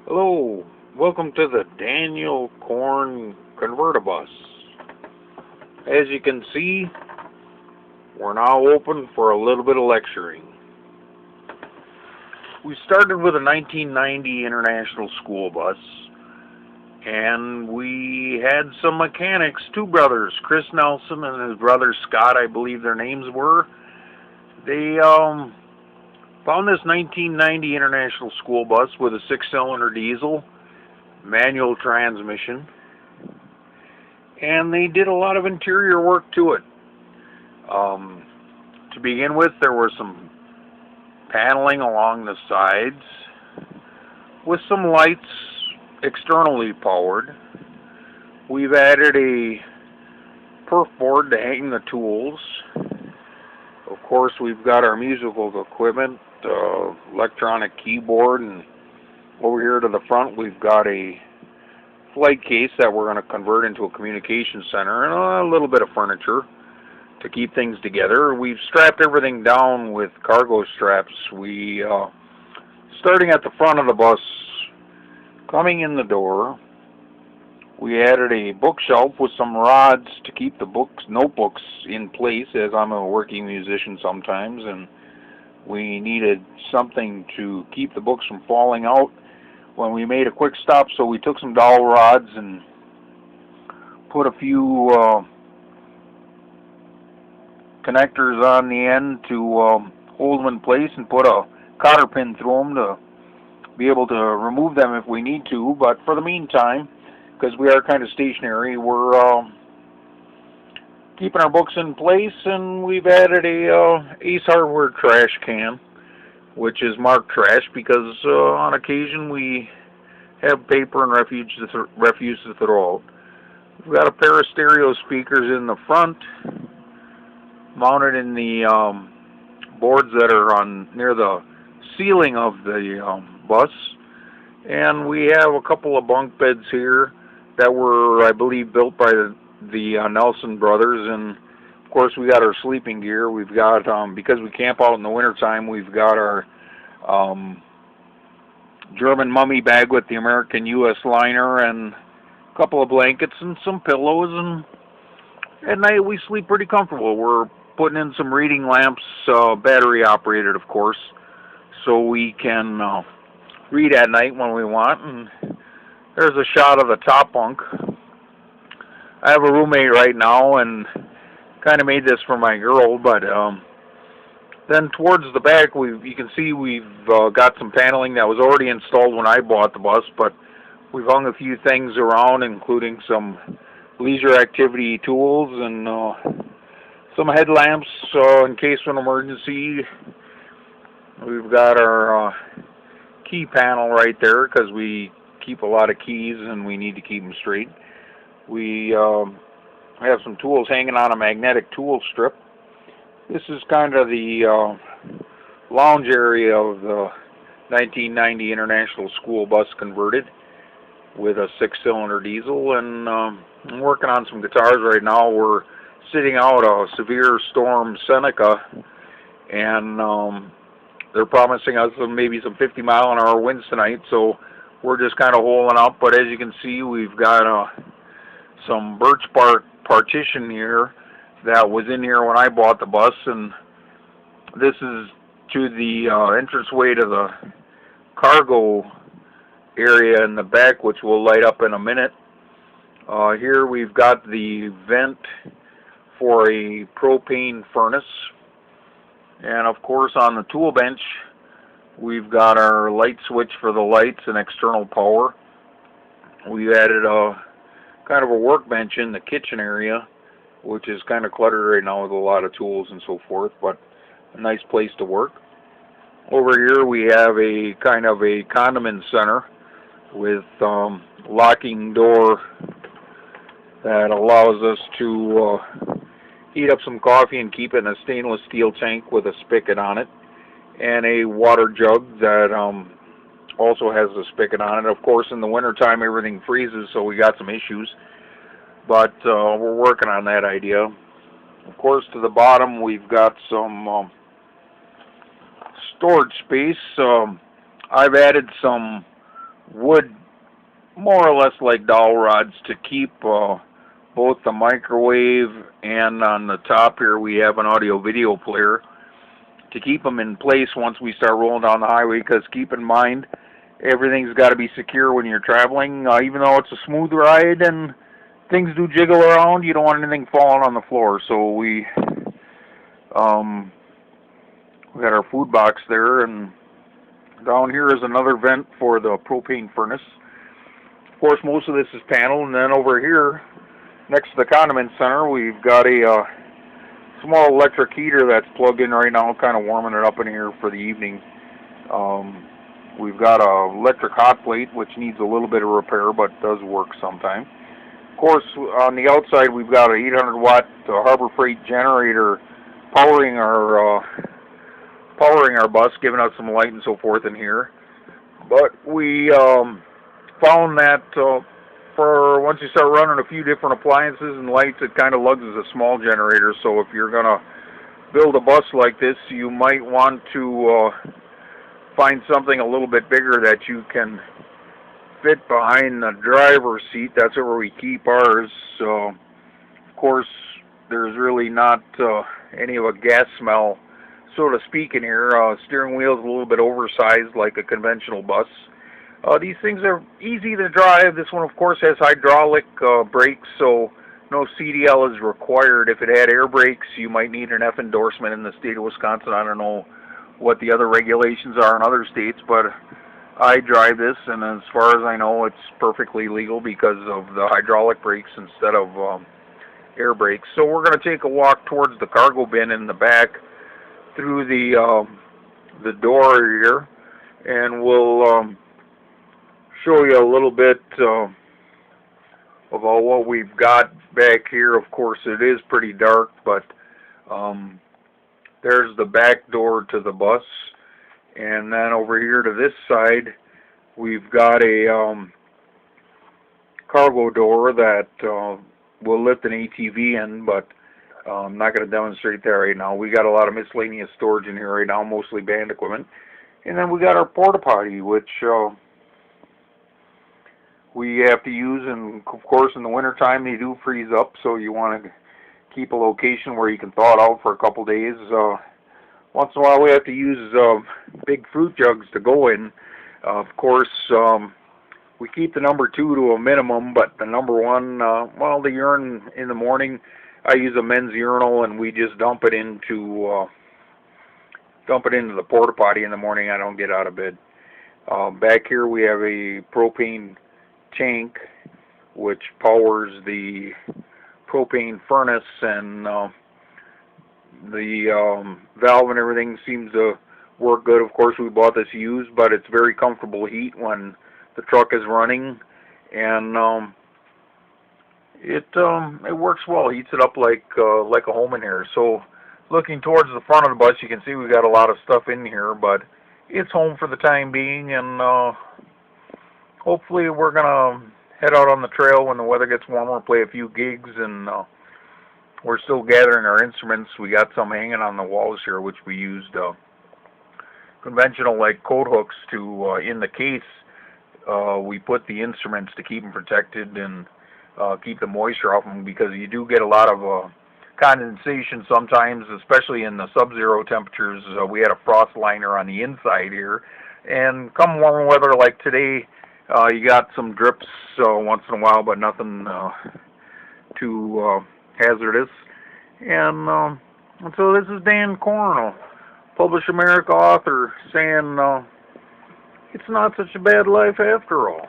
Hello, welcome to the Daniel Corn Convertibus. As you can see, we're now open for a little bit of lecturing. We started with a 1990 International School Bus, and we had some mechanics, two brothers, KRIS Nelson and his brother Scott, I believe their names were. They found this 1990 International School Bus with a 6-cylinder diesel, manual transmission, and they did a lot of interior work to it. To begin with, there was some paneling along the sides with some lights externally powered. We've added a perf board to hang the tools. Of course, we've got our musical equipment, electronic keyboard, and over here to the front we've got a flight case that we're going to convert into a communication center, and a little bit of furniture to keep things together. We've strapped everything down with cargo straps. Starting at the front of the bus, coming in the door, we added a bookshelf with some rods to keep the notebooks in place, as I'm a working musician sometimes, and we needed something to keep the books from falling out when we made a quick stop, so we took some dowel rods and put a few connectors on the end to hold them in place, and put a cotter pin through them to be able to remove them if we need to. But for the meantime, because we are kind of stationary, we're keeping our books in place, and we've added a Ace Hardware trash can, which is marked trash because on occasion we have paper and refuse to throw out. We've got a pair of stereo speakers in the front, mounted in the boards that are on near the ceiling of the bus, and we have a couple of bunk beds here that were, I believe, built by the Nelson brothers. And of course we got our sleeping gear. We've got, because we camp out in the wintertime, we've got our German mummy bag with the American US liner, and a couple of blankets and some pillows, and at night we sleep pretty comfortable. We're putting in some reading lamps, battery operated of course, so we can read at night when we want. And there's a shot of the top bunk. I have a roommate right now, and kind of made this for my girl, but then towards the back, you can see we've got some paneling that was already installed when I bought the bus, but we've hung a few things around, including some leisure activity tools and some headlamps in case of an emergency. We've got our key panel right there because we keep a lot of keys and we need to keep them straight. We have some tools hanging on a magnetic tool strip. This is kind of the lounge area of the 1990 International School Bus converted with a 6-cylinder diesel, and I'm working on some guitars right now. We're sitting out a severe storm Seneca, and they're promising us maybe some 50-mile-an-hour winds tonight, so we're just kind of holding up. But as you can see, we've got some birch bark partition here that was in here when I bought the bus, and this is to the entranceway to the cargo area in the back, which will light up in a minute. Here we've got the vent for a propane furnace, and of course on the tool bench we've got our light switch for the lights and external power. We added a kind of a workbench in the kitchen area, which is kind of cluttered right now with a lot of tools and so forth, but a nice place to work. Over here we have a kind of a condiment center with locking door that allows us to heat up some coffee and keep it in a stainless steel tank with a spigot on it, and a water jug that also has a spigot on it. Of course, in the wintertime everything freezes, so we got some issues, but we're working on that idea. Of course, to the bottom we've got some storage space. I've added some wood, more or less like dowel rods, to keep both the microwave, and on the top here we have an audio video player to keep them in place once we start rolling down the highway, because keep in mind, everything's got to be secure when you're traveling. Even though it's a smooth ride and things do jiggle around, you don't want anything falling on the floor. So we got our food box there, and down here is another vent for the propane furnace. Of course, most of this is panel, and then over here, next to the condiment center, we've got a small electric heater that's plugged in right now, kind of warming it up in here for the evening. We've got a electric hot plate, which needs a little bit of repair, but does work sometimes. Of course, on the outside, we've got an 800-watt Harbor Freight generator powering our bus, giving us some light and so forth in here. But we found that for once you start running a few different appliances and lights, it kind of lugs as a small generator. So if you're gonna build a bus like this, you might want to find something a little bit bigger that you can fit behind the driver's seat. That's where we keep ours. So of course, there's really not any of a gas smell, so to speak, in here. Steering wheel's a little bit oversized like a conventional bus. These things are easy to drive. This one, of course, has hydraulic brakes, so no CDL is required. If it had air brakes, you might need an F endorsement in the state of Wisconsin. I don't know what the other regulations are in other states, but I drive this, and as far as I know, it's perfectly legal because of the hydraulic brakes instead of air brakes. So we're going to take a walk towards the cargo bin in the back through the door here, and we'll show you a little bit about what we've got back here. Of course, it is pretty dark, but there's the back door to the bus, and then over here to this side, we've got a cargo door that will lift an ATV in, but I'm not going to demonstrate that right now. We got a lot of miscellaneous storage in here right now, mostly band equipment. And then we got our porta potty, which we have to use, and of course in the wintertime they do freeze up, so you want to keep a location where you can thaw it out for a couple days. Once in a while we have to use big fruit jugs to go in. Of course, we keep the number 2 to a minimum, but the number 1, well, the urine in the morning, I use a men's urinal, and we just dump it into the porta potty in the morning. I don't get out of bed. Back here we have a propane tank which powers the propane furnace, and the valve and everything seems to work good. Of course, we bought this used, but it's very comfortable heat when the truck is running, and it works well. It heats it up like a home in here. So looking towards the front of the bus, you can see we got a lot of stuff in here, but it's home for the time being, and hopefully we're gonna head out on the trail when the weather gets warmer, play a few gigs, and we're still gathering our instruments. We got some hanging on the walls here, which we used conventional like coat hooks to in the case. We put the instruments to keep them protected and keep the moisture off them, because you do get a lot of condensation sometimes, especially in the sub-zero temperatures. We had a frost liner on the inside here, and come warmer weather like today, you got some drips once in a while, but nothing too hazardous. And so this is Dan Korn, Publish America author, saying it's not such a bad life after all.